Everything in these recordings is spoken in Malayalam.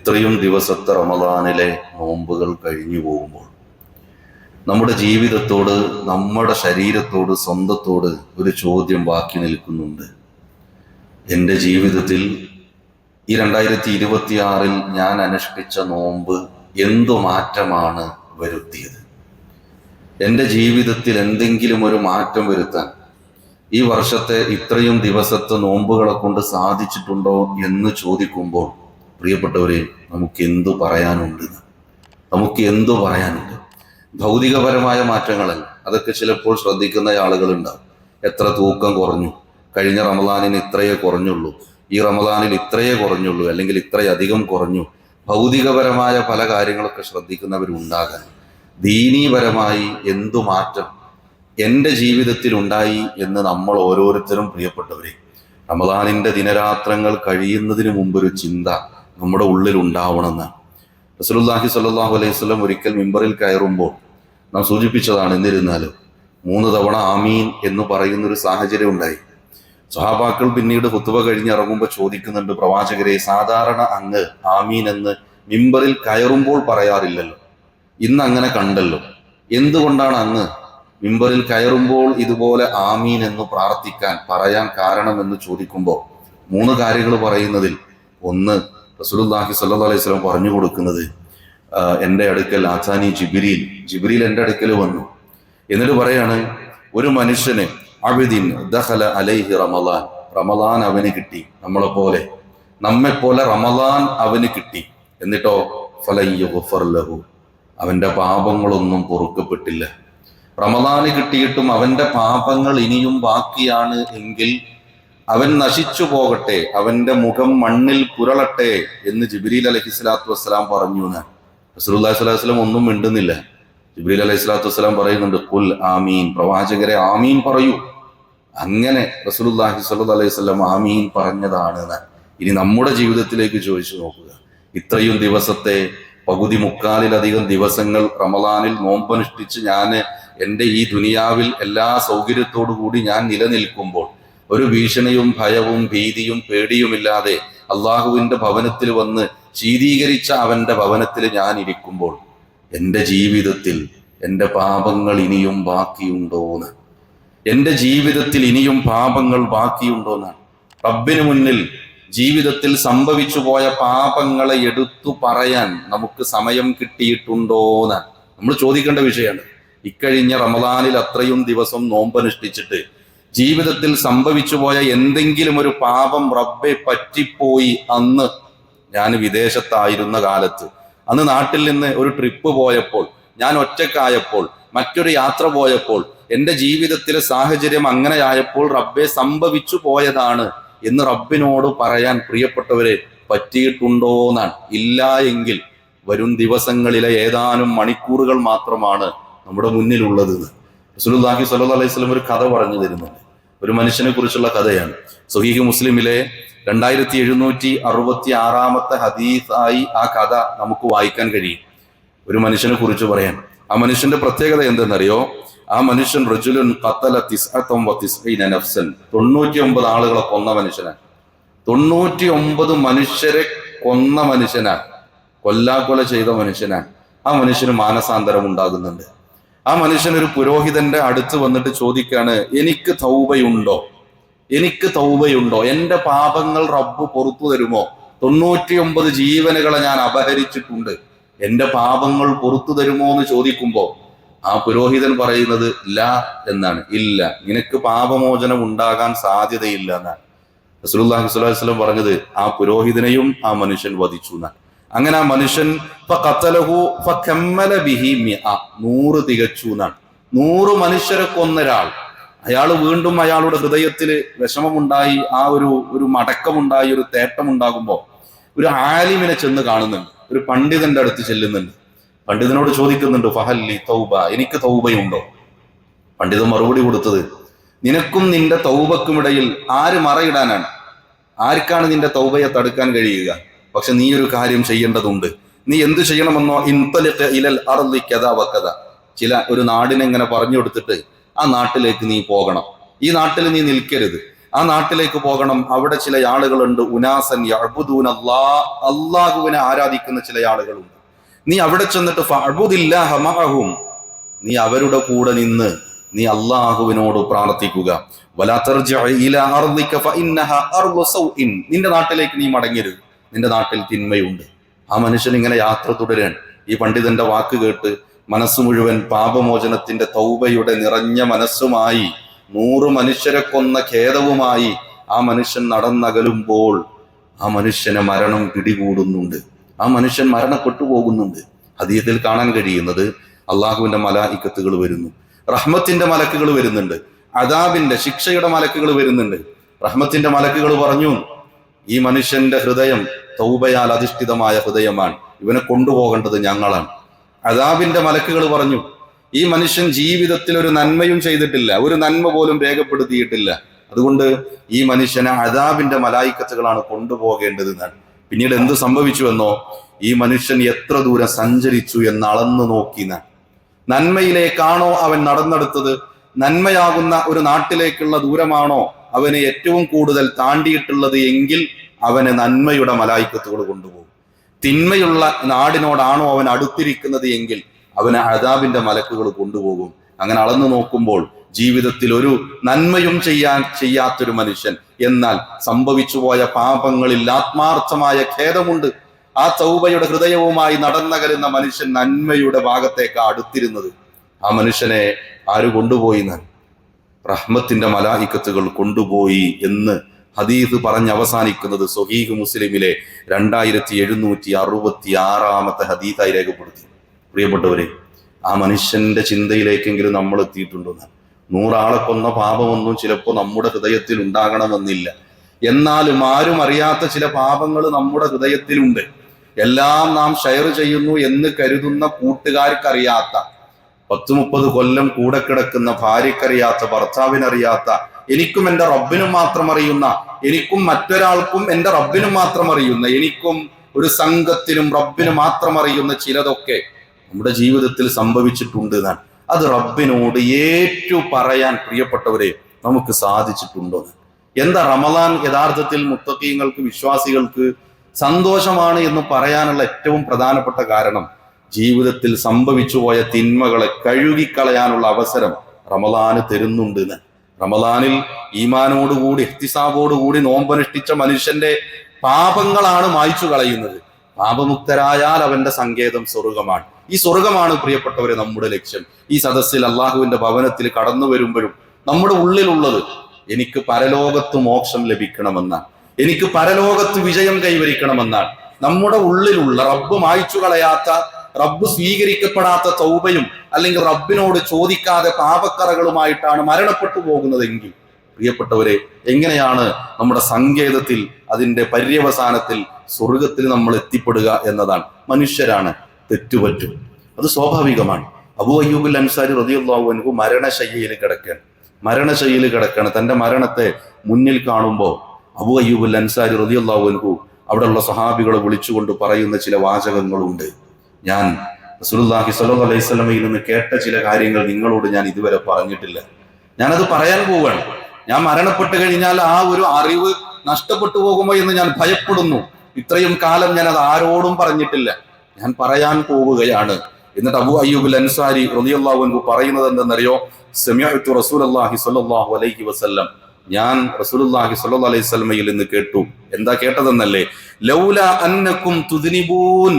ഇത്രയും ദിവസത്തെ റമദാനിലെ നോമ്പുകൾ കഴിഞ്ഞു പോകുമ്പോൾ നമ്മുടെ ജീവിതത്തോട്, നമ്മുടെ ശരീരത്തോട്, സ്വന്തത്തോട് ഒരു ചോദ്യം ബാക്കി നിൽക്കുന്നുണ്ട്. എൻ്റെ ജീവിതത്തിൽ ഈ 2026 ഞാൻ അനുഷ്ഠിച്ച നോമ്പ് എന്തു മാറ്റമാണ് വരുത്തിയത്? എൻ്റെ ജീവിതത്തിൽ എന്തെങ്കിലും ഒരു മാറ്റം വരുത്താൻ ഈ വർഷത്തെ ഇത്രയും ദിവസത്തെ നോമ്പുകളെ കൊണ്ട് സാധിച്ചിട്ടുണ്ടോ എന്ന് ചോദിക്കുമ്പോൾ, പ്രിയപ്പെട്ടവരെ, നമുക്ക് എന്തു പറയാനുണ്ട്? ഭൗതികപരമായ മാറ്റങ്ങളല്ല, അതൊക്കെ ചിലപ്പോൾ ശ്രദ്ധിക്കുന്ന ആളുകളുണ്ടാവും. എത്ര തൂക്കം കുറഞ്ഞു, കഴിഞ്ഞ റമദാനിന് ഇത്രയേ കുറഞ്ഞുള്ളൂ, ഈ റമദാനിൽ ഇത്രയേ കുറഞ്ഞുള്ളൂ, അല്ലെങ്കിൽ ഇത്രയധികം കുറഞ്ഞു. ഭൗതികപരമായ പല കാര്യങ്ങളൊക്കെ ശ്രദ്ധിക്കുന്നവരുണ്ടാകാൻ, ദീനീപരമായി എന്തു മാറ്റം എൻ്റെ ജീവിതത്തിൽ ഉണ്ടായി എന്ന് നമ്മൾ ഓരോരുത്തരും, പ്രിയപ്പെട്ടവരെ, റമദാനിൻ്റെ ദിനരാത്രങ്ങൾ കഴിയുന്നതിന് മുമ്പൊരു ചിന്ത നമ്മുടെ ഉള്ളിൽ ഉണ്ടാവണമെന്നാണ്. റസൂലുള്ളാഹി സ്വല്ലല്ലാഹു അലൈഹി വസല്ലം ഒരിക്കൽ മിമ്പറിൽ കയറുമ്പോൾ നാം സൂചിപ്പിച്ചതാണ്. എന്നിരുന്നാലും 3 തവണ ആമീൻ എന്ന് പറയുന്നൊരു സാഹചര്യം ഉണ്ടായി. സ്വഹാബാക്കൾ പിന്നീട് ഖുതുബ കഴിഞ്ഞ് ഇറങ്ങുമ്പോൾ ചോദിക്കുന്നുണ്ട്, പ്രവാചകരെ, സാധാരണ അങ്ങ് ആമീൻ എന്ന് മിമ്പറിൽ കയറുമ്പോൾ പറയാറില്ലല്ലോ, ഇന്ന് അങ്ങനെ കണ്ടല്ലോ, എന്തുകൊണ്ടാണ് അങ്ങ് മിമ്പറിൽ കയറുമ്പോൾ ഇതുപോലെ ആമീൻ എന്ന് പറയാൻ കാരണമെന്ന് ചോദിക്കുമ്പോൾ 3 കാര്യങ്ങൾ പറയുന്നതിൽ ഒന്ന്, റസൂലുള്ളാഹി സ്വല്ലല്ലാഹു അലൈഹി വസല്ലം പറഞ്ഞു കൊടുക്കുന്നത്, എൻ്റെ അടുക്കൽ ആതാനി ജിബ്രീൽ എൻ്റെ അടുക്കൽ വന്നു. എന്നിട്ട് പറയാണ്, ഒരു മനുഷ്യന് അബ്ദിൻ ദഖല അലൈഹി റമളാൻ അവന് കിട്ടി, നമ്മെപ്പോലെ റമളാൻ അവന് കിട്ടി. എന്നിട്ടോ ഫലൻ യുഗ്ഫർ ലഹു, അവൻ്റെ പാപങ്ങളൊന്നും പൊറുക്കപ്പെട്ടില്ല. റമളാന് കിട്ടിയിട്ടും അവൻ്റെ പാപങ്ങൾ ഇനിയും ബാക്കിയാണ് എങ്കിൽ അവൻ നശിച്ചു പോകട്ടെ, അവൻ്റെ മുഖം മണ്ണിൽ പുരളട്ടെ എന്ന് ജിബ്രീൽ അലൈഹിസ്സലാത്തു വസ്സലാം പറഞ്ഞു. റസൂലുള്ളാഹി സ്വല്ലല്ലാഹു അലൈഹി വസല്ലം ഒന്നും മിണ്ടുന്നില്ല. ജിബ്രീൽ അലൈഹിസ്സലാത്തു വസ്സലാം പറയുന്നുണ്ട്, ഖുൽ ആമീൻ, പ്രവാചകരെ ആമീൻ പറയൂ. അങ്ങനെ റസൂലുള്ളാഹി സ്വല്ലല്ലാഹു അലൈഹി വസല്ലം ആമീൻ പറഞ്ഞതാണ്. ഇനി നമ്മുടെ ജീവിതത്തിലേക്ക് ചോദിച്ചു നോക്കുക. ഇത്രയും ദിവസത്തെ പകുതി മുക്കാലിലധികം ദിവസങ്ങൾ റമളാനിൽ നോമ്പനുഷ്ഠിച്ച് ഞാൻ എൻ്റെ ഈ ദുനിയാവിൽ എല്ലാ സൗകര്യത്തോടു കൂടി ഞാൻ നിലനിൽക്കുമ്പോൾ, ഒരു ഭീഷണിയും ഭയവും ഭീതിയും പേടിയുമില്ലാതെ അള്ളാഹുവിൻ്റെ ഭവനത്തിൽ വന്ന് ശീതീകരിച്ച അവൻ്റെ ഭവനത്തിൽ ഞാൻ ഇരിക്കുമ്പോൾ, എൻ്റെ ജീവിതത്തിൽ എൻ്റെ പാപങ്ങൾ ഇനിയും ബാക്കിയുണ്ടോന്ന്, റബ്ബിന് മുന്നിൽ ജീവിതത്തിൽ സംഭവിച്ചു പോയ പാപങ്ങളെ എടുത്തു പറയാൻ നമുക്ക് സമയം കിട്ടിയിട്ടുണ്ടോന്ന് നമ്മൾ ചോദിക്കേണ്ട വിഷയമാണ്. ഇക്കഴിഞ്ഞ റമദാനിൽ അത്രയും ദിവസം നോമ്പനുഷ്ഠിച്ചിട്ട് ജീവിതത്തിൽ സംഭവിച്ചു പോയ എന്തെങ്കിലും ഒരു പാപം റബ്ബെ പറ്റിപ്പോയി, അന്ന് ഞാൻ വിദേശത്തായിരുന്ന കാലത്ത്, അന്ന് നാട്ടിൽ നിന്ന് ഒരു ട്രിപ്പ് പോയപ്പോൾ, ഞാൻ ഒറ്റക്കായപ്പോൾ, മറ്റൊരു യാത്ര പോയപ്പോൾ, എൻ്റെ ജീവിതത്തിലെ സാഹചര്യം അങ്ങനെയായപ്പോൾ റബ്ബെ സംഭവിച്ചു പോയതാണ് എന്ന് റബ്ബിനോട് പറയാൻ, പ്രിയപ്പെട്ടവരെ, പറ്റിയിട്ടുണ്ടോന്നാണ്. ഇല്ല എങ്കിൽ വരും ദിവസങ്ങളിലെ ഏതാനും മണിക്കൂറുകൾ മാത്രമാണ് നമ്മുടെ മുന്നിലുള്ളത്. റസൂലുള്ളാഹി സ്വല്ലല്ലാഹു അലൈഹി വസല്ലം ഒരു കഥ പറഞ്ഞു തരുന്നുണ്ട്. ഒരു മനുഷ്യനെ കുറിച്ചുള്ള കഥയാണ്. സ്വഹീഹ് മുസ്ലിമിലെ 2766 ഹദീസായി ആ കഥ നമുക്ക് വായിക്കാൻ കഴിയും. ഒരു മനുഷ്യനെ കുറിച്ച് പറയാൻ. ആ മനുഷ്യന്റെ പ്രത്യേകത എന്തെന്നറിയോ? ആ മനുഷ്യൻ റജുലുൻ ഖതല 99 നഫ്സൻ, 99 ആളുകളെ കൊന്ന മനുഷ്യനാണ്. 99 മനുഷ്യരെ കൊന്ന മനുഷ്യനാണ്, കൊല്ലാക്കൊല ചെയ്ത മനുഷ്യനാണ്. ആ മനുഷ്യന് മാനസാന്തരം ഉണ്ടാകുന്നുണ്ട്. ആ മനുഷ്യൻ ഒരു പുരോഹിതന്റെ അടുത്ത് വന്നിട്ട് ചോദിക്കാണ്, എനിക്ക് തൗബയുണ്ടോ, എൻ്റെ പാപങ്ങൾ റബ്ബ് പുറത്തു തരുമോ? 99 ജീവനുകളെ ഞാൻ അപഹരിച്ചിട്ടുണ്ട്, എൻ്റെ പാപങ്ങൾ പുറത്തു തരുമോ എന്ന് ചോദിക്കുമ്പോ ആ പുരോഹിതൻ പറയുന്നത് ലാ എന്നാണ്, ഇല്ല, നിനക്ക് പാപമോചനം ഉണ്ടാകാൻ സാധ്യതയില്ല എന്നാണ്. റസൂലുള്ളാഹി സ്വല്ലല്ലാഹു അലൈഹി വസല്ലം പറഞ്ഞത്, ആ പുരോഹിതനെയും ആ മനുഷ്യൻ വധിച്ചു എന്നാണ്. അങ്ങനെ ആ മനുഷ്യൻ 100 തികച്ചു എന്നാണ്. 100 മനുഷ്യരെ കൊന്നൊരാൾ, അയാൾ വീണ്ടും അയാളുടെ ഹൃദയത്തിൽ വിഷമമുണ്ടായി, ആ ഒരു മടക്കമുണ്ടായി, ഒരു തേട്ടമുണ്ടാകുമ്പോൾ ഒരു ആലിമിനെ ചെന്ന് കാണുന്നുണ്ട്, ഒരു പണ്ഡിതന്റെ അടുത്ത് ചെല്ലുന്നുണ്ട്. പണ്ഡിതനോട് ചോദിക്കുന്നുണ്ട്, ഫഹല്ലി തൗബ, എനിക്ക് തൗബയുണ്ടോ? പണ്ഡിതൻ മറുപടി കൊടുത്തത്, നിനക്കും നിന്റെ തൗബക്കുമിടയിൽ ആര് മറയിടാനാണ്? ആർക്കാണ് നിന്റെ തൗബയെ തടുക്കാൻ കഴിയുക? പക്ഷെ നീ ഒരു കാര്യം ചെയ്യേണ്ടതുണ്ട്. നീ എന്ത് ചെയ്യണമെന്നോ? ഇൻതലിഖ് ഇലൽ അർളി കദാ വകദാ, ഒരു നാടിനെ ഇങ്ങനെ പറഞ്ഞു കൊടുത്തിട്ട് ആ നാട്ടിലേക്ക് നീ പോകണം, ഈ നാട്ടിൽ നീ നിൽക്കരുത്, ആ ആ നാട്ടിലേക്ക് പോകണം. അവിടെ ചില ആളുകളുണ്ട്, ഉനാസൻ യഅ്ബുദൂന അല്ലാഹുവിനെ ആരാധിക്കുന്ന ചില ആളുകളുണ്ട്. നീ അവിടെ ചെന്നിട്ട് ഫഅ്ബുദില്ലാഹ മഅഹും, നീ അവരുടെ കൂടെ നിന്ന് നീ അള്ളാഹുവിനോട് പ്രാർത്ഥിക്കുക. വലാ തർജിഅ ഇലാ അർദിക ഫഇന്നഹാ അർദു സൗഇൻ, നിന്റെ നാട്ടിലേക്ക് നീ മടങ്ങരുത്, നിന്റെ നാട്ടിൽ തിന്മയുണ്ട്. ആ മനുഷ്യൻ ഇങ്ങനെ യാത്ര തുടരാൻ. ഈ പണ്ഡിതന്റെ വാക്ക് കേട്ട് മനസ്സ് മുഴുവൻ പാപമോചനത്തിന്റെ തൗബയുടെ നിറഞ്ഞ മനസ്സുമായി 100 മനുഷ്യരെ കൊന്ന ഖേദവുമായി ആ മനുഷ്യൻ നടന്നകലുമ്പോൾ ആ മനുഷ്യനെ മരണം പിടികൂടുന്നുണ്ട്. ആ മനുഷ്യൻ മരണപ്പെട്ടു പോകുന്നുണ്ട്. ഹദീസിൽ കാണാൻ കഴിയുന്നത് അള്ളാഹുവിന്റെ മലായിക്കത്തുകൾ വരുന്നു, റഹ്മത്തിന്റെ മലക്കുകൾ വരുന്നുണ്ട്, അദാബിന്റെ ശിക്ഷയുടെ മലക്കുകൾ വരുന്നുണ്ട്. റഹ്മത്തിന്റെ മലക്കുകൾ പറഞ്ഞു, ഈ മനുഷ്യന്റെ ഹൃദയം തൗബയാൽ അധിഷ്ഠിതമായ ഹൃദയമാണ്, ഇവനെ കൊണ്ടുപോകേണ്ടത് ഞങ്ങളാണ്. അദാബിന്റെ മലക്കുകൾ പറഞ്ഞു, ഈ മനുഷ്യൻ ജീവിതത്തിൽ ഒരു നന്മയും ചെയ്തിട്ടില്ല, ഒരു നന്മ പോലും രേഖപ്പെടുത്തിയിട്ടില്ല, അതുകൊണ്ട് ഈ മനുഷ്യനെ അദാബിന്റെ മലായിക്കത്തുകളാണ് കൊണ്ടുപോകേണ്ടത് എന്നാണ്. പിന്നീട് എന്ത് സംഭവിച്ചു എന്നോ, ഈ മനുഷ്യൻ എത്ര ദൂരം സഞ്ചരിച്ചു എന്ന് അളന്നു നോക്കിനാണ്. നന്മയിലേക്കാണോ അവൻ നടന്നെടുത്തത്, നന്മയാകുന്ന ഒരു നാട്ടിലേക്കുള്ള ദൂരമാണോ അവനെ ഏറ്റവും കൂടുതൽ താണ്ടിയിട്ടുള്ളത് എങ്കിൽ അവനെ നന്മയുടെ മലായിക്കത്തുകൾ കൊണ്ടുപോകും. തിന്മയുള്ള നാടിനോടാണോ അവൻ അടുത്തിരിക്കുന്നത് എങ്കിൽ അവനെ അദാബിന്റെ മലക്കുകൾ കൊണ്ടുപോകും. അങ്ങനെ അളന്നു നോക്കുമ്പോൾ ജീവിതത്തിൽ ഒരു നന്മയും ചെയ്യാത്തൊരു മനുഷ്യൻ, എന്നാൽ സംഭവിച്ചു പോയ പാപങ്ങളിൽ ആത്മാർത്ഥമായ ഖേദമുണ്ട്, ആ തൗബയുടെ ഹൃദയവുമായി നടന്നകരുന്ന മനുഷ്യൻ നന്മയുടെ ഭാഗത്തേക്ക് അടുത്തിരുന്നത്, ആ മനുഷ്യനെ ആര് കൊണ്ടുപോയി? റഹ്മത്തിന്റെ മലായിക്കത്തുകൾ കൊണ്ടുപോയി എന്ന് ഹദീസ് പറഞ്ഞ് അവസാനിക്കുന്നത് സ്വഹീഹ് മുസ്ലിമിലെ 2766 ഹദീസായി രേഖപ്പെടുത്തി. പ്രിയപ്പെട്ടവരെ, ആ മനുഷ്യന്റെ ചിന്തയിലേക്കെങ്കിലും നമ്മൾ എത്തിയിട്ടുണ്ടോ? 100 ആളെ കൊന്ന പാപമൊന്നും ചിലപ്പോൾ നമ്മുടെ ഹൃദയത്തിൽ ഉണ്ടാകണമെന്നില്ല, എന്നാലും ആരും അറിയാത്ത ചില പാപങ്ങൾ നമ്മുടെ ഹൃദയത്തിലുണ്ട്. എല്ലാം നാം ഷെയർ ചെയ്യുന്നു എന്ന് കരുതുന്ന കൂട്ടുകാർക്കറിയാത്ത, 10-30 കൊല്ലം കൂടെ കിടക്കുന്ന ഭാര്യക്കറിയാത്ത, ഭർത്താവിനറിയാത്ത, എനിക്കും എൻ്റെ റബ്ബിനും മാത്രം അറിയുന്ന, എനിക്കും മറ്റൊരാൾക്കും എൻ്റെ റബ്ബിനും മാത്രം അറിയുന്ന, എനിക്കും ഒരു സംഘത്തിനും റബ്ബിന് മാത്രം അറിയുന്ന ചിലതൊക്കെ നമ്മുടെ ജീവിതത്തിൽ സംഭവിച്ചിട്ടുണ്ട് എന്നാണ്. അത് റബ്ബിനോട് ഏറ്റു പറയാൻ പ്രിയപ്പെട്ടവരെ നമുക്ക് സാധിച്ചിട്ടുണ്ടോ? എന്താ റമദാൻ യഥാർത്ഥത്തിൽ മുത്തഖീങ്ങൾക്ക്, വിശ്വാസികൾക്ക് സന്തോഷമാണ് എന്ന് പറയാനുള്ള ഏറ്റവും പ്രധാനപ്പെട്ട കാരണം, ജീവിതത്തിൽ സംഭവിച്ചു പോയ തിന്മകളെ കഴുകിക്കളയാനുള്ള അവസരം റമദാന് തരുന്നുണ്ട് എന്ന്. റമദാനിൽ ഈമാനോടുകൂടി ഇഹ്തിസാബോടുകൂടി നോമ്പനുഷ്ഠിച്ച മനുഷ്യന്റെ പാപങ്ങളാണ് മായ്ച്ചു കളയുന്നത്. പാപമുക്തരായാൽ അവന്റെ സങ്കേതം സ്വർഗമാണ്. ഈ സ്വർഗമാണ് പ്രിയപ്പെട്ടവരെ നമ്മുടെ ലക്ഷ്യം. ഈ സദസ്സിൽ അള്ളാഹുവിന്റെ ഭവനത്തിൽ കടന്നു വരുമ്പോഴും നമ്മുടെ ഉള്ളിലുള്ളത് എനിക്ക് പരലോകത്ത് മോക്ഷം ലഭിക്കണമെന്നാണ്, എനിക്ക് പരലോകത്ത് വിജയം കൈവരിക്കണമെന്നാണ്. നമ്മുടെ ഉള്ളിലുള്ള റബ്ബ് മായ്ച്ചു കളയാത്ത, റബ്ബ് സ്വീകരിക്കപ്പെടാത്ത തൗബയും അല്ലെങ്കിൽ റബ്ബിനോട് ചോദിക്കാതെ പാപക്കറകളുമായിട്ടാണ് മരണപ്പെട്ടു പോകുന്നതെങ്കിൽ പ്രിയപ്പെട്ടവരെ, എങ്ങനെയാണ് നമ്മുടെ സങ്കേതത്തിൽ, അതിന്റെ പര്യവസാനത്തിൽ സ്വർഗത്തിൽ നമ്മൾ എത്തിപ്പെടുക എന്നതാണ്. മനുഷ്യരാണ്, തെറ്റുപറ്റും, അത് സ്വാഭാവികമാണ്. അബൂ അയ്യൂബുൽ അൻസാരി റളിയല്ലാഹു അൻഹു മരണശയ്യയിൽ കിടക്കാണ്. തന്റെ മരണത്തെ മുന്നിൽ കാണുമ്പോൾ അബൂ അയ്യൂബുൽ അൻസാരി റളിയല്ലാഹു അൻഹു അവിടെയുള്ള സ്വഹാബികളെ വിളിച്ചുകൊണ്ട് പറയുന്ന ചില വാചകങ്ങളുണ്ട്. ഞാൻ റസൂലുള്ളാഹി സ്വല്ലല്ലാഹു അലൈഹി വസല്ലമയിൽ നിന്ന് കേട്ട ചില കാര്യങ്ങൾ നിങ്ങളോട് ഞാൻ ഇതുവരെ പറഞ്ഞിട്ടില്ല. ഞാനത് പറയാൻ പോവുകയാണ്. ഞാൻ മരണപ്പെട്ട് കഴിഞ്ഞാൽ ആ ഒരു അറിവ് നഷ്ടപ്പെട്ടു പോകുമോ എന്ന് ഞാൻ ഭയപ്പെടുന്നു. ഇത്രയും കാലം ഞാൻ അത് ആരോടും പറഞ്ഞിട്ടില്ല, ഞാൻ പറയാൻ പോവുകയാണ്. എന്നിട്ട് അബൂ അയ്യൂബുൽ അൻസാരി റളിയല്ലാഹു അൻഹു പറയുന്നത് എന്തെന്നറിയോ? സമിഅ്തു റസൂലുള്ളാഹി സ്വല്ലല്ലാഹു അലൈഹി വസല്ലം, ഞാൻ റസൂലുള്ളാഹി സ്വല്ലല്ലാഹു അലൈഹി വസല്ലമയിൽ നിന്ന് കേട്ടു. എന്താ കേട്ടതെന്നല്ലേ? ലൗല അന്നകും തുദ്നിബൂൻ,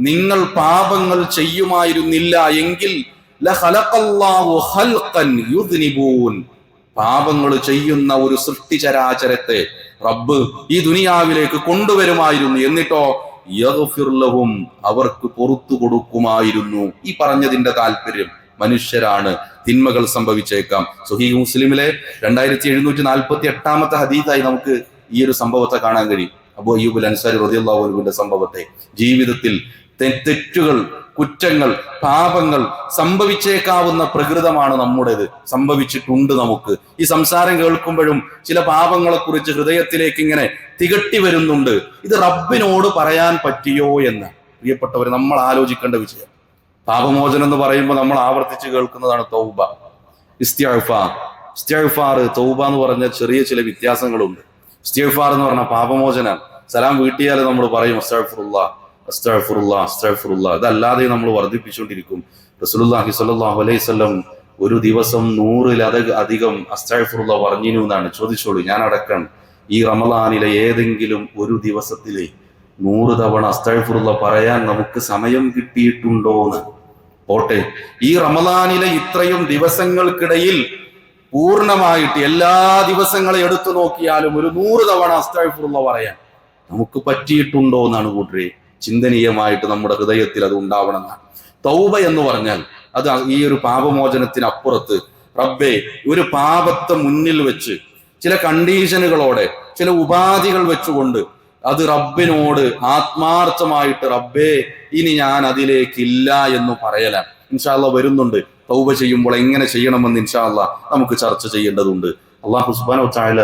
നിങ്ങൾ പാപങ്ങൾ ചെയ്യുമായിരുന്നില്ല എങ്കിൽ ലഖലഖല്ലാഹു ഖൽഖൻ യുദ്നിബൂൻ, പാപങ്ങൾ ചെയ്യുന്ന ഒരു സൃഷ്ടിചരാചരത്തെ റബ്ബ് ഈ ദുനിയാവിലേക്ക് കൊണ്ടുവരുമായിരുന്നു. എന്നിട്ടോ യഗ്ഫിർ ലഹും, അവർക്ക് പുറത്തു കൊടുക്കുമായിരുന്നു. ഈ പറഞ്ഞതിന്റെ താല്പര്യം മനുഷ്യരാണ്, തിന്മകൾ സംഭവിച്ചേക്കാം. സ്വഹീഹ് മുസ്ലിമിലെ 2748 ഹദീസായി നമുക്ക് ഈ ഒരു സംഭവത്തെ കാണാൻ കഴിയും. അബൂ അയ്യൂബുൽ അൻസാരി റളിയല്ലാഹു അൻഹുവിന്റെ സംഭവത്തെ. ജീവിതത്തിൽ തെറ്റുകൾ, കുറ്റങ്ങൾ, പാപങ്ങൾ സംഭവിച്ചേക്കാവുന്ന പ്രകൃതമാണ് നമ്മുടേത്, സംഭവിച്ചിട്ടുണ്ട് നമുക്ക്. ഈ സംസാരം കേൾക്കുമ്പോഴും ചില പാപങ്ങളെ കുറിച്ച് ഹൃദയത്തിലേക്ക് ഇങ്ങനെ തികട്ടി വരുന്നുണ്ട്. ഇത് റബ്ബിനോട് പറയാൻ പറ്റിയോ എന്ന് പ്രിയപ്പെട്ടവർ നമ്മൾ ആലോചിക്കേണ്ട വിഷയം. പാപമോചനം എന്ന് പറയുമ്പോൾ നമ്മൾ ആവർത്തിച്ച് കേൾക്കുന്നതാണ് തൗബ, ഇസ്തിഗ്ഫാർ, ഇസ്തിഗ്ഫാർ, തൗബ എന്ന് പറഞ്ഞ ചെറിയ ചില വ്യത്യാസങ്ങളുണ്ട്. ഇസ്തിഗ്ഫാർ എന്ന് പറഞ്ഞാൽ പാപമോചനം. സലാം വീട്ടിയാൽ നമ്മൾ പറയും അസ്തഗ്ഫിറുല്ലാഹ് അസ്തഗ്ഫിറുല്ലാഹ് അസ്തഗ്ഫിറുല്ലാഹ്. ഇതല്ലാതെ നമ്മൾ വർദ്ധിപ്പിച്ചുകൊണ്ടിരിക്കും. റസൂലുള്ളാഹി സ്വല്ലല്ലാഹു അലൈഹി വസല്ലം ഒരു ദിവസം 100-ലധികം അസ്തഗ്ഫിറുല്ലാഹ് പറഞ്ഞിനു എന്നാണ്. ചോദിച്ചോളൂ, ഞാൻ അടക്കം ഈ റമളാനിലെ ഏതെങ്കിലും ഒരു ദിവസത്തിലെ 100 തവണ അസ്തഗ്ഫിറുല്ലാഹ് പറയാൻ നമുക്ക് സമയം കിട്ടിയിട്ടുണ്ടോ എന്ന്. പോട്ടെ, ഈ റമളാനിലെ ഇത്രയും ദിവസങ്ങൾക്കിടയിൽ പൂർണ്ണമായിട്ട് എല്ലാ ദിവസങ്ങളെ എടുത്തു നോക്കിയാലും ഒരു 100 തവണ അസ്തഗ്ഫിറുല്ലാഹ് പറയാൻ നമുക്ക് പറ്റിയിട്ടുണ്ടോ എന്നാണ് കൂട്ടരെ ചിന്തനീയമായിട്ട് നമ്മുടെ ഹൃദയത്തിൽ അത് ഉണ്ടാവണമെന്നാണ്. തൗബ എന്ന് പറഞ്ഞാൽ അത് ഈ ഒരു പാപമോചനത്തിന് അപ്പുറത്ത് റബ്ബേ ഒരു പാപത്തെ മുന്നിൽ വെച്ച് ചില കണ്ടീഷനുകളോടെ ചില ഉപാധികൾ വെച്ചുകൊണ്ട് അത് റബ്ബിനോട് ആത്മാർത്ഥമായിട്ട് റബ്ബേ ഇനി ഞാൻ അതിലേക്കില്ല എന്ന് പറയലാണ്. ഇൻഷാ അല്ലാഹ് വരുന്നുണ്ട്. തൗബ ചെയ്യുമ്പോൾ എങ്ങനെ ചെയ്യണമെന്ന് ഇൻഷാ അല്ലാഹ് നമുക്ക് ചർച്ച ചെയ്യേണ്ടതുണ്ട്. അല്ലാഹു സുബ്ഹാനഹു വ തആല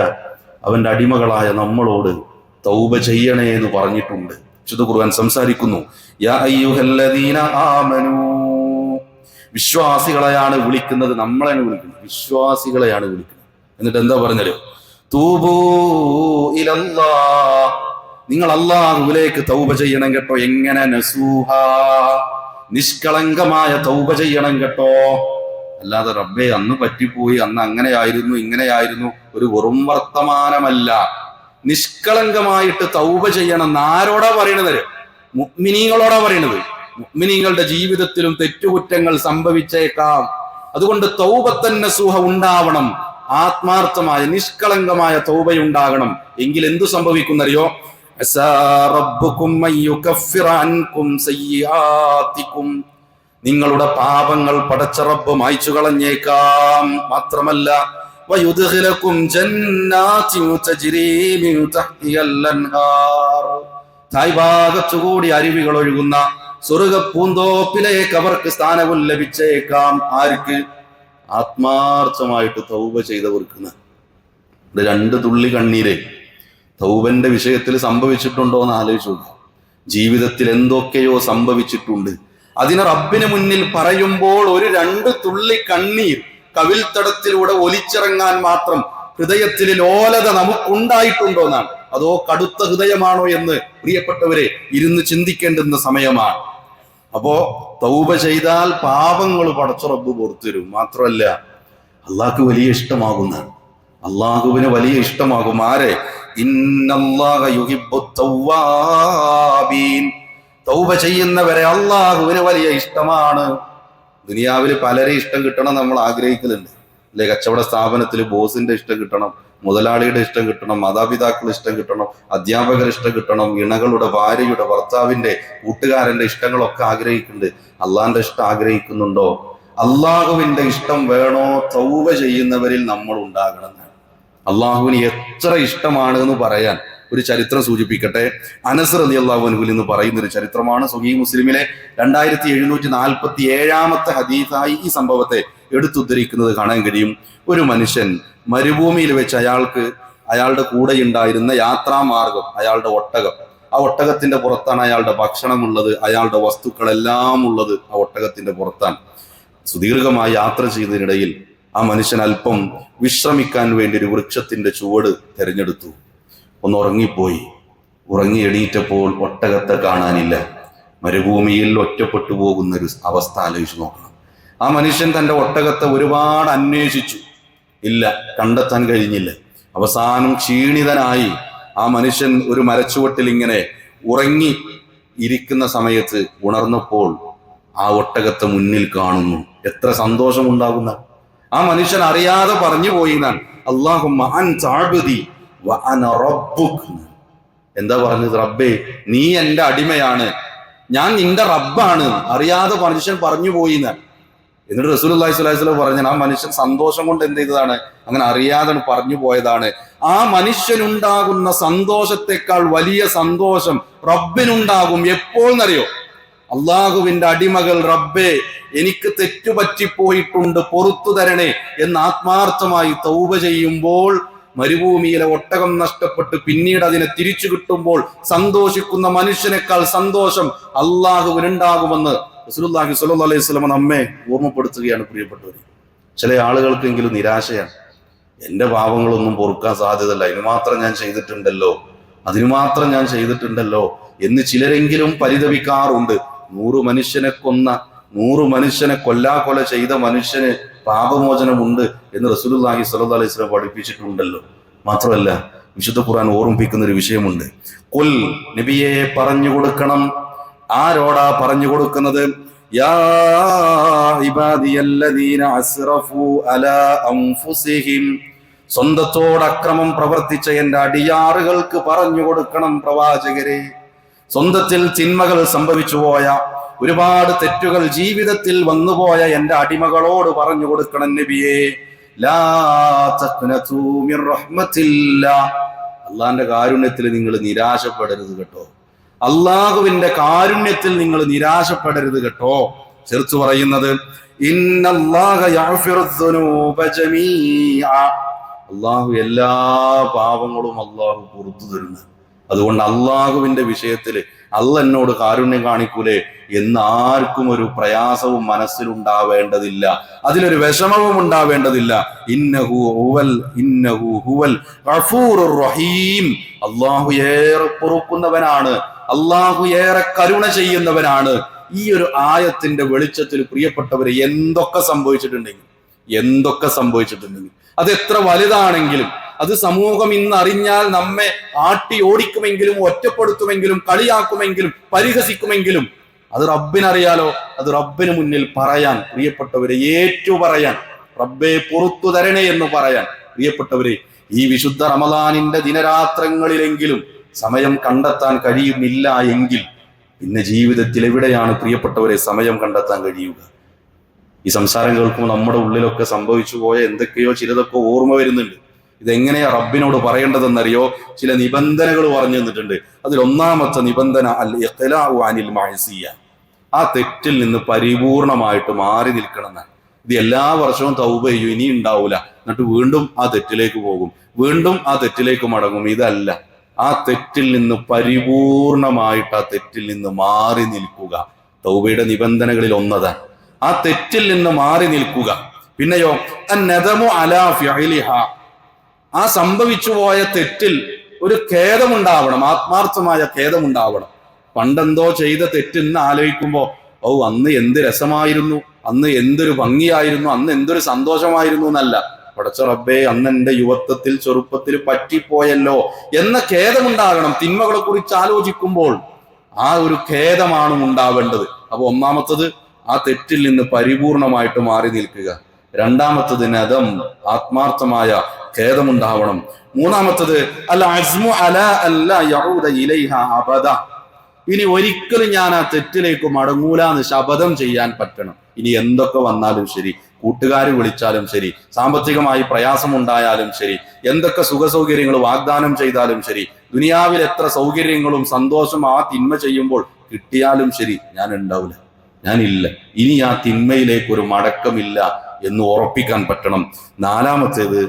അവന്റെ അടിമകളായ നമ്മളോട് തൗബ ചെയ്യണേ എന്ന് പറഞ്ഞിട്ടുണ്ട്. വിശുദ്ധ ഖുർആൻ സംസാരിക്കുന്നു, യാ അയ്യുഹല്ലദീന ആമനൂ, വിശ്വാസികളെയാണ് വിളിക്കുന്നത്, നമ്മളെയാണ് വിളിക്കുന്നത്, വിശ്വാസികളെയാണ് വിളിക്കുന്നത്. എന്നിട്ട് എന്താ പറഞ്ഞത്? തൂബൂ ഇലല്ലാഹ്, നിങ്ങൾ അല്ലാഹുവിലേക്ക് തൗബ ചെയ്യണം കേട്ടോ. എങ്ങനെ? നസൂഹാ, നിഷ്കളങ്കമായ തൗബ ചെയ്യണം കേട്ടോ. അല്ലാതെ റബ്ബേ അന്ന് പറ്റിപ്പോയി, അന്ന് അങ്ങനെയായിരുന്നു ഇങ്ങനെയായിരുന്നു ഒരു വെറും വർത്തമാനമല്ല. നിഷ്കളങ്കമായിട്ട് തൗബ ചെയ്യണം. ആരോടാ പറയണത്? മുഅ്മിനീങ്ങളോടാ പറയണത്. മുഅ്മിനീങ്ങളുടെ ജീവിതത്തിലും തെറ്റുകുറ്റങ്ങൾ സംഭവിച്ചേക്കാം. അതുകൊണ്ട് തൗബത്തൻ നസൂഹ ഉണ്ടാവണം. ആത്മാർത്ഥമായ നിഷ്കളങ്കമായ തൗബയുണ്ടാകണം. എങ്കിൽ എന്തു സംഭവിക്കുന്നറിയോ? അസാ റബ്ബുകും അയ്യുകഫിറ അൻകും സയ്യിആതികും, നിങ്ങളുടെ പാപങ്ങൾ പടച്ച റബ്ബ് മായ്ച്ചു കളഞ്ഞേക്കാം. മാത്രമല്ല വയുദ്ഖിലകും ജന്നാതിൻ തജ്രീ മിൻ തഹ്തിഹൽ അൻഹാർ, താഴ്ഭാഗത്തുകൂടി അരുവികൾ ഒഴുകുന്ന സ്വർഗ്ഗ പൂന്തോപ്പിലേക്ക് അവർക്ക് സ്ഥാനവും ലഭിച്ചേക്കാം. ആർക്ക്? ആത്മാർത്ഥമായിട്ട് തൗബ ചെയ്തവർക്ക്. 2 തുള്ളി കണ്ണീര് തൗബന്റെ വിഷയത്തിൽ സംഭവിച്ചിട്ടുണ്ടോ എന്ന് ആലോചിച്ചു. ജീവിതത്തിൽ എന്തൊക്കെയോ സംഭവിച്ചിട്ടുണ്ട്. അതിനെ റബ്ബിന് മുന്നിൽ പറയുമ്പോൾ ഒരു 2 തുള്ളി കണ്ണീർ കവിൽത്തടത്തിലൂടെ ഒലിച്ചിറങ്ങാൻ മാത്രം ഹൃദയത്തിൽ ലോലത നമുക്കുണ്ടായിട്ടുണ്ടോ എന്നാണ്. അതോ കടുത്ത ഹൃദയമാണോ എന്ന് പ്രിയപ്പെട്ടവരെ ഇരുന്ന് ചിന്തിക്കേണ്ടുന്ന സമയമാണ്. അപ്പോ തൗബ ചെയ്താൽ പാപങ്ങൾ പടച്ച റബ്ബ് പുറത്തുവരും. മാത്രമല്ല അള്ളാഹ്ക്ക് വലിയ ഇഷ്ടമാകുന്നതാണ്. അള്ളാഹുവിന് വലിയ ഇഷ്ടമാകും. ആരെ? ഇന്നല്ലാഹ യുഹിബ്ബുത് തവ്വാബീൻ, തൗബ ചെയ്യുന്നവരെ അള്ളാഹുവിന് വലിയ ഇഷ്ടമാണ്. ദുനിയാവിൽ പലരെ ഇഷ്ടം കിട്ടണം നമ്മൾ ആഗ്രഹിക്കുന്നുണ്ട് അല്ലെ? കച്ചവട സ്ഥാപനത്തിൽ ബോസിന്റെ ഇഷ്ടം കിട്ടണം, മുതലാളിയുടെ ഇഷ്ടം കിട്ടണം, മാതാപിതാക്കളുടെ ഇഷ്ടം കിട്ടണം, അധ്യാപകരുടെ ഇഷ്ടം കിട്ടണം, ഇണകളുടെ, ഭാര്യയുടെ, ഭർത്താവിന്റെ, കൂട്ടുകാരന്റെ ഇഷ്ടങ്ങളൊക്കെ ആഗ്രഹിക്കുന്നുണ്ട്. അള്ളാഹിന്റെ ഇഷ്ടം ആഗ്രഹിക്കുന്നുണ്ടോ? അള്ളാഹുവിന്റെ ഇഷ്ടം വേണോ? തൗബ ചെയ്യുന്നവരിൽ നമ്മൾ ഉണ്ടാകണം. അള്ളാഹുവിന് എത്ര ഇഷ്ടമാണ് എന്ന് പറയാൻ ഒരു ചരിത്രം സൂചിപ്പിക്കട്ടെ. അനസ് റളിയല്ലാഹു അൻഹു എന്ന് പറയുന്ന ഒരു ചരിത്രമാണ്. സ്വഹീഹ് മുസ്ലിമിലെ 2747 ഹദീസായി ഈ സംഭവത്തെ എടുത്തുദ്ധരിക്കുന്നത് കാണാൻ കഴിയും. ഒരു മനുഷ്യൻ മരുഭൂമിയിൽ വെച്ച് അയാളുടെ കൂടെ ഉണ്ടായിരുന്ന യാത്രാമാർഗം, അയാളുടെ ഒട്ടകം, ആ ഒട്ടകത്തിന്റെ പുറത്താണ് അയാളുടെ ഭക്ഷണമുള്ളത്, അയാളുടെ വസ്തുക്കളെല്ലാം ഉള്ളത് ആ ഒട്ടകത്തിന്റെ പുറത്താണ്. സുദീർഘമായി യാത്ര ചെയ്തതിനിടയിൽ ആ മനുഷ്യൻ അല്പം വിശ്രമിക്കാൻ വേണ്ടി ഒരു വൃക്ഷത്തിന്റെ ചുവട് തിരഞ്ഞെടുത്തു. ഒന്ന് ഉറങ്ങിപ്പോയി. ഉറങ്ങി എണീറ്റപ്പോൾ ഒട്ടകത്തെ കാണാനില്ല. മരുഭൂമിയിൽ ഒറ്റപ്പെട്ടു പോകുന്ന ഒരു അവസ്ഥ ആലോചിച്ച് നോക്കണം. ആ മനുഷ്യൻ തന്റെ ഒട്ടകത്തെ ഒരുപാട് അന്വേഷിച്ചു, ഇല്ല, കണ്ടെത്താൻ കഴിഞ്ഞില്ല. അവസാനം ക്ഷീണിതനായി ആ മനുഷ്യൻ ഒരു മരച്ചുവട്ടിൽ ഇങ്ങനെ ഉറങ്ങി ഇരിക്കുന്ന സമയത്ത് ഉണർന്നപ്പോൾ ആ ഒട്ടകത്തെ മുന്നിൽ കാണുന്നു. എത്ര സന്തോഷമുണ്ടാകുന്ന! ആ മനുഷ്യൻ അറിയാതെ പറഞ്ഞു പോയി എന്നാണ്, അല്ലാഹുമ്മ അൻത അബ്ദി വ അന റബ്ബുക്. എന്താ പറഞ്ഞത്? റബ്ബേ, നീ എന്റെ അടിമയാണ്, ഞാൻ നിന്റെ റബ്ബാണ്. അറിയാതെ മനുഷ്യൻ പറഞ്ഞു പോയി എന്നാണ്. എന്നിട്ട് റസൂലുള്ളാഹി സ്വല്ലല്ലാഹു അലൈഹി വസല്ലം പറഞ്ഞു, ആ മനുഷ്യൻ സന്തോഷം കൊണ്ട് എന്ത് ചെയ്തതാണ്? അങ്ങനെ അറിയാതെ പറഞ്ഞു പോയതാണ്. ആ മനുഷ്യനുണ്ടാകുന്ന സന്തോഷത്തെക്കാൾ വലിയ സന്തോഷം റബ്ബിനുണ്ടാകും. എപ്പോൾ എന്നറിയോ? അള്ളാഹുവിന്റെ അടിമകൾ റബ്ബേ എനിക്ക് തെറ്റുപറ്റിപ്പോയിട്ടുണ്ട്, പൊറത്തു തരണേ എന്ന് ആത്മാർത്ഥമായി തൗബ ചെയ്യുമ്പോൾ, മരുഭൂമിയിലെ ഒട്ടകം നഷ്ടപ്പെട്ട് പിന്നീട് അതിനെ തിരിച്ചു കിട്ടുമ്പോൾ സന്തോഷിക്കുന്ന മനുഷ്യനേക്കാൾ സന്തോഷം അള്ളാഹുവിനുണ്ടാകുമെന്ന് റസൂലുള്ളാഹി സ്വല്ലല്ലാഹു അലൈഹി വസല്ലം നമ്മെ ഓർമ്മപ്പെടുത്തുകയാണ്. പ്രിയപ്പെട്ടവരെ, ചില ആളുകൾക്കെങ്കിലും നിരാശയാണ്. എൻ്റെ പാപങ്ങളൊന്നും പൊറുക്കാൻ സാധ്യതയില്ല, അതിനു മാത്രം ഞാൻ ചെയ്തിട്ടുണ്ടല്ലോ എന്ന് ചിലരെങ്കിലും പരിതപിക്കാറുണ്ട്. 100 മനുഷ്യനെ കൊല ചെയ്ത മനുഷ്യന് പാപമോചനമുണ്ട് എന്ന് റസൂലുള്ളാഹി സ്വല്ലല്ലാഹു അലൈഹി വസല്ലം പഠിപ്പിച്ചിട്ടുണ്ടല്ലോ. മാത്രമല്ല വിശുദ്ധ ഖുർആൻ ഓർമ്മിപ്പിക്കുന്ന ഒരു വിഷയമുണ്ട്. ഖുൽ, നബിയെ പറഞ്ഞു കൊടുക്കണം. ആരോടാ പറഞ്ഞു കൊടുക്കുന്നത്? യാ ഇബാദിയല്ലദീന അസ്റഫു അലാ അൻഫുസിഹിം, സ്വന്തത്തോട് അക്രമം പ്രവർത്തിച്ച എന്റെ അടിയാറുകൾക്ക് പറഞ്ഞു കൊടുക്കണം പ്രവാചകരെ. സ്വന്തത്തിൽ തിന്മകൾ സംഭവിച്ചു പോയ, ഒരുപാട് തെറ്റുകൾ ജീവിതത്തിൽ വന്നുപോയ എന്റെ അടിമകളോട് പറഞ്ഞു കൊടുക്കണം നബിയെ. ലാ തഖ്നതു മിർ റഹ്മത്തില്ലാഹ്, അള്ളാന്റെ കാരുണ്യത്തിൽ നിങ്ങൾ നിരാശപ്പെടരുത് കേട്ടോ. അള്ളാഹുവിന്റെ കാരുണ്യത്തിൽ നിങ്ങൾ നിരാശപ്പെടരുത് കേട്ടോ. ചേർത്ത് പറയുന്നത് ഇന്നല്ലാഹ യഗ്ഫിറുദ് ദുനൂബ ജമീഅ, അള്ളാഹു എല്ലാ പാപങ്ങളും അള്ളാഹു പുറത്തു തരുന്നു. അതുകൊണ്ട് അള്ളാഹുവിന്റെ വിഷയത്തിൽ അള്ള എന്നോട് കാരുണ്യം കാണിക്കൂലേ എന്ന് ആർക്കും ഒരു പ്രയാസവും മനസ്സിലുണ്ടാവേണ്ടതില്ല, അതിലൊരു വിഷമവും ഉണ്ടാവേണ്ടതില്ല. ഇന്നഹു ഹുവൽ ഗഫൂറുർ റഹീം, അള്ളാഹു ഏറെ പൊറുക്കുന്നവനാണ്, അള്ളാഹു ഏറെ കരുണ ചെയ്യുന്നവനാണ്. ഈ ഒരു ആയത്തിന്റെ വെളിച്ചത്തിൽ പ്രിയപ്പെട്ടവരെ എന്തൊക്കെ സംഭവിച്ചിട്ടുണ്ടെങ്കിൽ അത് എത്ര വലുതാണെങ്കിലും, അത് സമൂഹം ഇന്ന് അറിഞ്ഞാൽ നമ്മെ ആട്ടി ഓടിക്കുമെങ്കിലും, ഒറ്റപ്പെടുത്തുമെങ്കിലും, കളിയാക്കുമെങ്കിലും, പരിഹസിക്കുമെങ്കിലും, അത് റബ്ബിനറിയാലോ. അത് റബ്ബിന് മുന്നിൽ പറയാൻ, പ്രിയപ്പെട്ടവരെ പറയാൻ, റബ്ബേ പുറത്തു തരണേ എന്ന് പറയാൻ, പ്രിയപ്പെട്ടവരെ ഈ വിശുദ്ധ റമദാനിന്റെ ദിനരാത്രങ്ങളിലെങ്കിലും സമയം കണ്ടെത്താൻ കഴിയുന്നില്ല എങ്കിൽ പിന്നെ ജീവിതത്തിൽ എവിടെയാണ് പ്രിയപ്പെട്ടവരെ സമയം കണ്ടെത്താൻ കഴിയുക? ഈ സംസാരം കേൾക്കുമ്പോൾ നമ്മുടെ ഉള്ളിലൊക്കെ സംഭവിച്ചു പോയ എന്തൊക്കെയോ ചിലതൊക്കെ ഓർമ്മ വരുന്നുണ്ട്. ഇതെങ്ങനെയാ റബ്ബിനോട് പറയേണ്ടതെന്നറിയോ? ചില നിബന്ധനകൾ പറഞ്ഞു തന്നിട്ടുണ്ട്. അതിൽ ഒന്നാമത്തെ നിബന്ധന അൽ ഇഖ്ലാഉ അനിൽ മഅസിയ, ആ തെറ്റിൽ നിന്ന് പരിപൂർണമായിട്ട് മാറി നിൽക്കണം. ഇത് എല്ലാ വർഷവും തൗബ ചെയ്യും, ഇനി ഉണ്ടാവൂല, എന്നിട്ട് വീണ്ടും ആ തെറ്റിലേക്ക് പോകും, വീണ്ടും ആ തെറ്റിലേക്ക് മടങ്ങും. ഇതല്ല, ആ തെറ്റിൽ നിന്ന് പരിപൂർണമായിട്ട് ആ തെറ്റിൽ നിന്ന് മാറി നിൽക്കുക തൗബയുടെ നിബന്ധനകളിൽ ഒന്നതാണ്. ആ തെറ്റിൽ നിന്ന് മാറി നിൽക്കുക. പിന്നെയോ അന്നദമു അലാ ഫിഅലിഹ, ആ സംഭവിച്ചു പോയ തെറ്റിൽ ഒരു ഖേദമുണ്ടാവണം, ആത്മാർത്ഥമായ ഖേദമുണ്ടാവണം. പണ്ടെന്തോ ചെയ്ത തെറ്റിന്ന് ആലോചിക്കുമ്പോ അന്ന് എന്ത് രസമായിരുന്നു, അന്ന് എന്തൊരു ഭംഗിയായിരുന്നു, അന്ന് എന്തൊരു സന്തോഷമായിരുന്നു എന്നല്ല, പടച്ച റബ്ബേ അന്ന് എന്റെ യുവത്വത്തിൽ ചെറുപ്പത്തിൽ പറ്റിപ്പോയല്ലോ എന്ന ഖേദമുണ്ടാകണം. തിന്മകളെ കുറിച്ച് ആലോചിക്കുമ്പോൾ ആ ഒരു ഖേദമാണ് ഉണ്ടാവേണ്ടത്. അപ്പൊ ഒന്നാമത്തത് ആ തെറ്റിൽ നിന്ന് പരിപൂർണമായിട്ട് മാറി നിൽക്കുക. രണ്ടാമത്തത് നദം, ആത്മാർത്ഥമായ ഖേദമുണ്ടാവണം. മൂന്നാമത്തത് അൽ അസ്മു അലാ അല്ലാ യഊദ ഇലൈഹ അബദ, ഇനി ഒരിക്കലും ഞാൻ ആ തെറ്റിലേക്ക് മടങ്ങൂല എന്ന് ശപഥം ചെയ്യാൻ പറ്റണം. ഇനി എന്തൊക്കെ വന്നാലും ശരി, കൂട്ടുകാർ വിളിച്ചാലും ശരി, സാമ്പത്തികമായി പ്രയാസമുണ്ടായാലും ശരി, എന്തൊക്കെ സുഖസൗകര്യങ്ങൾ വാഗ്ദാനം ചെയ്താലും ശരി, ദുനിയാവിൽ എത്ര സൗകര്യങ്ങളും സന്തോഷം ആ തിന്മ ചെയ്യുമ്പോൾ കിട്ടിയാലും ശരി, ഞാൻ ഉണ്ടാവില്ല, ഞാനില്ല, ഇനി ആ തിന്മയിലേക്ക് ഒരു മടക്കമില്ല എന്ന് ഉറപ്പിക്കാൻ പറ്റണം. നാലാമത്തേത്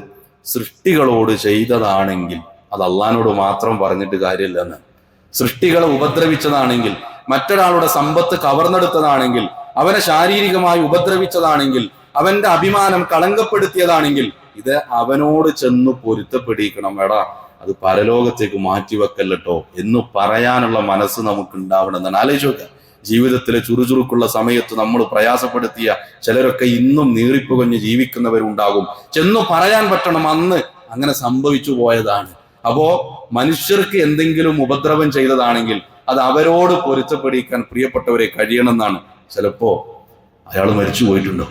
സൃഷ്ടികളോട് ചെയ്തതാണെങ്കിൽ അത് അള്ളാഹിനോട് മാത്രം പറഞ്ഞിട്ട് കാര്യമില്ല എന്ന്. സൃഷ്ടികളെ ഉപദ്രവിച്ചതാണെങ്കിൽ, മറ്റൊരാളുടെ സമ്പത്ത് കവർന്നെടുത്തതാണെങ്കിൽ, അവനെ ശാരീരികമായി ഉപദ്രവിച്ചതാണെങ്കിൽ, അവന്റെ അഭിമാനം കളങ്കപ്പെടുത്തിയതാണെങ്കിൽ ഇത് അവനോട് ചെന്ന് പൊരുത്തപ്പെടിക്കണം. എടാ അത് പരലോകത്തേക്ക് മാറ്റിവെക്കല്ലോ എന്ന് പറയാനുള്ള മനസ്സ് നമുക്ക് ഉണ്ടാവണമെന്നാണ്. ആലോചിച്ച് നോക്കുക, ജീവിതത്തിലെ ചുറുചുറുക്കുള്ള സമയത്ത് നമ്മൾ പ്രയാസപ്പെടുത്തിയ ചിലരൊക്കെ ഇന്നും നീറിപ്പുകഞ്ഞ് ജീവിക്കുന്നവരുണ്ടാകും. ചെന്നു പറയാൻ പറ്റണം, അന്ന് അങ്ങനെ സംഭവിച്ചു പോയതാണ്. അപ്പോ മനുഷ്യർക്ക് എന്തെങ്കിലും ഉപദ്രവം ചെയ്തതാണെങ്കിൽ അത് അവരോട് പൊരുത്തപ്പെടിക്കാൻ പ്രിയപ്പെട്ടവരെ കഴിയണമെന്നാണ്. ചിലപ്പോ അയാൾ മരിച്ചു പോയിട്ടുണ്ടോ,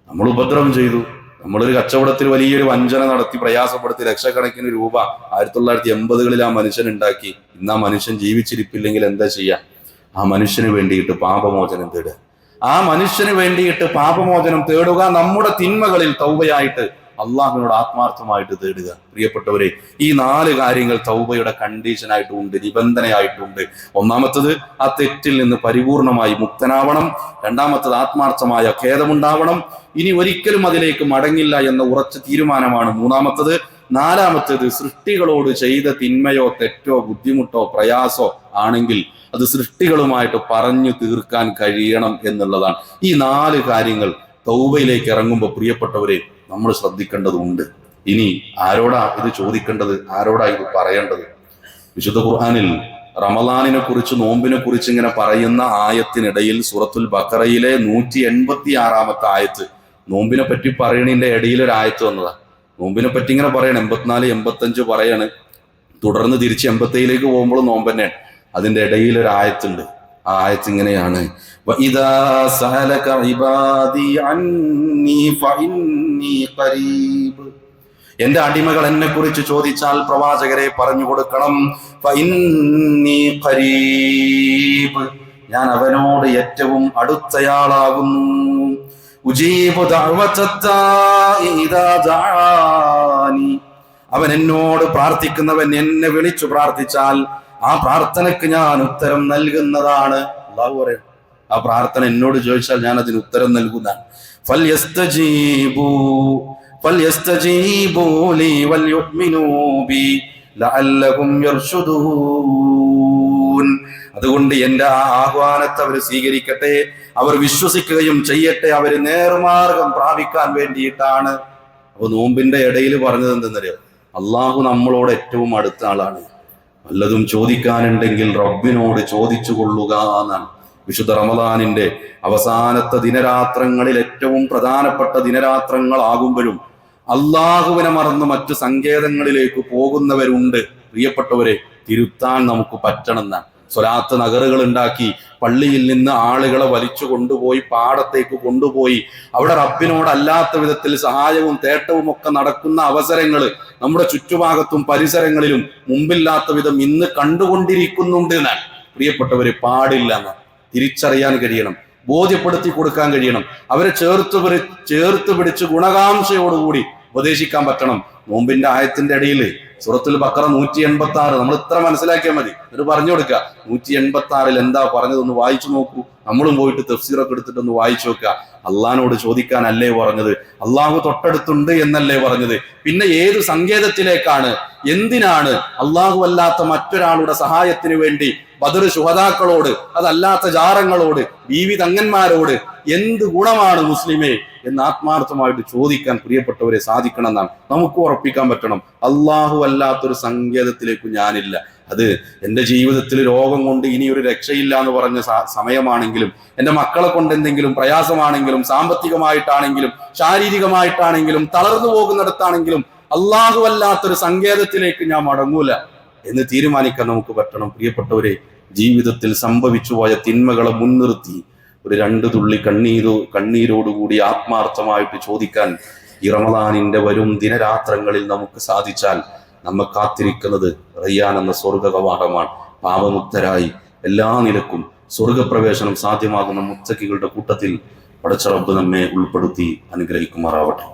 നമ്മൾ ഉപദ്രവം ചെയ്തു, നമ്മളൊരു കച്ചവടത്തിൽ വലിയൊരു വഞ്ചന നടത്തി പ്രയാസപ്പെടുത്തി ലക്ഷക്കണക്കിന് രൂപ 1980-കളിൽ ആ മനുഷ്യൻ ഉണ്ടാക്കി. ഇന്ന് ആ മനുഷ്യൻ ജീവിച്ചിരിപ്പില്ലെങ്കിൽ എന്താ ചെയ്യാ? ആ മനുഷ്യന് വേണ്ടിയിട്ട് പാപമോചനം തേടുക, ആ മനുഷ്യന് വേണ്ടിയിട്ട് പാപമോചനം തേടുക, നമ്മുടെ തിന്മകളിൽ തൗബയായിട്ട് അള്ളാഹുവിനോട് ആത്മാർത്ഥമായിട്ട് തേടുക. പ്രിയപ്പെട്ടവരെ, ഈ 4 കാര്യങ്ങൾ തൗബയുടെ കണ്ടീഷനായിട്ടുണ്ട്, നിബന്ധനയായിട്ടുണ്ട്. ഒന്നാമത്തത് ആ തെറ്റിൽ നിന്ന് പരിപൂർണമായി മുക്തനാവണം. രണ്ടാമത്തത് ആത്മാർത്ഥമായ ഖേദമുണ്ടാവണം, ഇനി ഒരിക്കലും അതിലേക്ക് മടങ്ങില്ല എന്ന ഉറച്ച തീരുമാനമാണ് മൂന്നാമത്തത്. നാലാമത്തേത് സൃഷ്ടികളോട് ചെയ്ത തിന്മയോ തെറ്റോ ബുദ്ധിമുട്ടോ പ്രയാസോ ആണെങ്കിൽ അത് സൃഷ്ടികളുമായിട്ട് പറഞ്ഞു തീർക്കാൻ കഴിയണം എന്നുള്ളതാണ്. ഈ 4 കാര്യങ്ങൾ തൗബയിലേക്ക് ഇറങ്ങുമ്പോൾ പ്രിയപ്പെട്ടവരെ നമ്മൾ ശ്രദ്ധിക്കേണ്ടതുണ്ട്. ഇനി ആരോടാ ഇത് ചോദിക്കേണ്ടത്? ആരോടാ ഇത് പറയേണ്ടത്? വിശുദ്ധ ഖുർആനിൽ റമളാനിനെ കുറിച്ച്, നോമ്പിനെ കുറിച്ച് ഇങ്ങനെ പറയുന്ന ആയത്തിനിടയിൽ സൂറത്തുൽ ബഖറയിലെ 186 ആയത്ത് നോമ്പിനെ പറ്റി പറയണതിന്റെ ഇടയിൽ ഒരു ആയത്ത് വന്നതാ. നോമ്പിനെ പറ്റി ഇങ്ങനെ പറയണം, 84, 85 പറയാണ്. തുടർന്ന് തിരിച്ച് 87ലേക്ക് പോകുമ്പോൾ നോമ്പ് തന്നെയാണ്. അതിന്റെ ഇടയിൽ ഒരു ആയത്തുണ്ട്. ആ ആയത്ത് ഇങ്ങനെയാണ്: വഇദാ സഅലക ഇബാദി അന്നി ഫഇന്നി ഖരീബ്. എന്റെ അടിമകൾ എന്നെ കുറിച്ച് ചോദിച്ചാൽ പ്രവാചകരെ പറഞ്ഞു കൊടുക്കണം, ഫഇന്നി ഖരീബ്, ഞാൻ അവനോട് ഏറ്റവും അടുത്തയാളാകുന്നു. ഉജീബു ദഅവതദ്ദാഇ ഇദാ ദഅാനി, അവൻ എന്നോട് പ്രാർത്ഥിക്കുന്നവൻ എന്നെ വിളിച്ചു പ്രാർത്ഥിച്ചാൽ ആ പ്രാർത്ഥനയ്ക്ക് ഞാൻ ഉത്തരം നൽകുന്നതാണ്. അല്ലാഹു പറയും, ആ പ്രാർത്ഥന എന്നോട് ചോദിച്ചാൽ ഞാൻ അതിന് ഉത്തരം നൽകുന്നതാണ്. ഫൽയസ്തജീബൂ ലീ വൽയുഅ്മിനൂ ബി ലഅല്ലഹും യർശുദൂൻ. അതുകൊണ്ട് എന്റെ ആ ആഹ്വാനത്തെ അവർ സ്വീകരിക്കട്ടെ, അവർ വിശ്വസിക്കുകയും ചെയ്യട്ടെ, അവർ നേർമാർഗം പ്രാപിക്കാൻ വേണ്ടിയിട്ടാണ്. അപ്പൊ നോമ്പിന്റെ ഇടയിൽ പറഞ്ഞത് എന്തെന്നറിയോ? അള്ളാഹു നമ്മളോട് ഏറ്റവും അടുത്ത ആളാണ്. വല്ലതും ചോദിക്കാനുണ്ടെങ്കിൽ റബ്ബിനോട് ചോദിച്ചു കൊള്ളുക എന്നാണ്. വിശുദ്ധ റമളാനിന്റെ അവസാനത്തെ ദിനരാത്രങ്ങളിൽ ഏറ്റവും പ്രധാനപ്പെട്ട ദിനരാത്രങ്ങളാകുമ്പോഴും അള്ളാഹുവിനെ മറന്ന് മറ്റു സങ്കേതങ്ങളിലേക്ക് പോകുന്നവരുണ്ട്. പ്രിയപ്പെട്ടവരെ, തിരുത്താൻ നമുക്ക് പറ്റണമെന്നാണ്. സ്വലാത്ത് നഗറുകൾ ഉണ്ടാക്കി പള്ളിയിൽ നിന്ന് ആളുകളെ വലിച്ചു കൊണ്ടുപോയി പാടത്തേക്ക് കൊണ്ടുപോയി അവിടെ റബ്ബിനോടല്ലാത്ത വിധത്തിൽ സഹായവും തേട്ടവും ഒക്കെ നടക്കുന്ന അവസരങ്ങൾ നമ്മുടെ ചുറ്റുഭാഗത്തും പരിസരങ്ങളിലും മുമ്പില്ലാത്ത വിധം ഇന്ന് കണ്ടുകൊണ്ടിരിക്കുന്നുണ്ട് എന്നാണ്. പ്രിയപ്പെട്ടവരെ, പാടില്ല എന്ന് തിരിച്ചറിയാൻ കഴിയണം, ബോധ്യപ്പെടുത്തി കൊടുക്കാൻ കഴിയണം, അവരെ ചേർത്ത് പിടിച്ച് ഗുണകാംക്ഷയോടുകൂടി ഉപദേശിക്കാൻ പറ്റണം. നോമ്പിന്റെ ആയത്തിന്റെ ഇടയിൽ സൂറത്തുൽ ബഖറ 186 നമ്മൾ ഇത്ര മനസ്സിലാക്കിയാൽ മതി. ഒരു പറഞ്ഞു കൊടുക്കുക. 186 എന്താ പറഞ്ഞതൊന്ന് വായിച്ചു നോക്കൂ. നമ്മളും പോയിട്ട് തഫ്സീറൊക്കെ എടുത്തിട്ടൊന്ന് വായിച്ചു നോക്കുക. അള്ളാഹിനോട് ചോദിക്കാനല്ലേ പറഞ്ഞത്? അള്ളാഹു തൊട്ടടുത്തുണ്ട് എന്നല്ലേ പറഞ്ഞത്? പിന്നെ ഏത് സങ്കേതത്തിലേക്കാണ്, എന്തിനാണ് അള്ളാഹു അല്ലാത്ത മറ്റൊരാളുടെ സഹായത്തിന് വേണ്ടി ബദർ ശുഹദാക്കളോട്, അതല്ലാത്ത ജാറങ്ങളോട്, ബീവി തങ്ങന്മാരോട് എന്ത് ഗുണമാണ് മുസ്ലിമേ എന്ന് ആത്മാർത്ഥമായിട്ട് ചോദിക്കാൻ പ്രിയപ്പെട്ടവരെ സാധിക്കണം എന്നാണ് നമുക്ക് ഉറപ്പിക്കാൻ പറ്റണം. അള്ളാഹു അല്ലാത്തൊരു സങ്കേതത്തിലേക്ക് ഞാനില്ല. അത് എൻ്റെ ജീവിതത്തിൽ രോഗം കൊണ്ട് ഇനി ഒരു രക്ഷയില്ല എന്ന് പറഞ്ഞ സമയമാണെങ്കിലും, എൻ്റെ മക്കളെ കൊണ്ട് എന്തെങ്കിലും പ്രയാസമാണെങ്കിലും, സാമ്പത്തികമായിട്ടാണെങ്കിലും ശാരീരികമായിട്ടാണെങ്കിലും തളർന്നു പോകുന്നിടത്താണെങ്കിലും അള്ളാഹു അല്ലാത്തൊരു സങ്കേതത്തിലേക്ക് ഞാൻ മടങ്ങൂല എന്ന് തീരുമാനിക്കാൻ നമുക്ക് പറ്റണം. പ്രിയപ്പെട്ടവരെ, ജീവിതത്തിൽ സംഭവിച്ചു പോയ തിന്മകളെ മുൻനിർത്തി ഒരു 2 തുള്ളി കണ്ണീരോടുകൂടി ആത്മാർത്ഥമായിട്ട് ചോദിക്കാൻ ഈ റമളാനിന്റെ വരും ദിനരാത്രങ്ങളിൽ നമുക്ക് സാധിച്ചാൽ നമ്മെ കാത്തിരിക്കുന്നത് റയ്യാൻ എന്ന സ്വർഗ കവാടമാണ്. പാപമുക്തരായി എല്ലാ നിലക്കും സ്വർഗപ്രവേശനം സാധ്യമാകുന്ന മുത്തക്കികളുടെ കൂട്ടത്തിൽ പടച്ച റബ്ബ് നമ്മെ ഉൾപ്പെടുത്തി അനുഗ്രഹിക്കുമാറാവട്ടെ.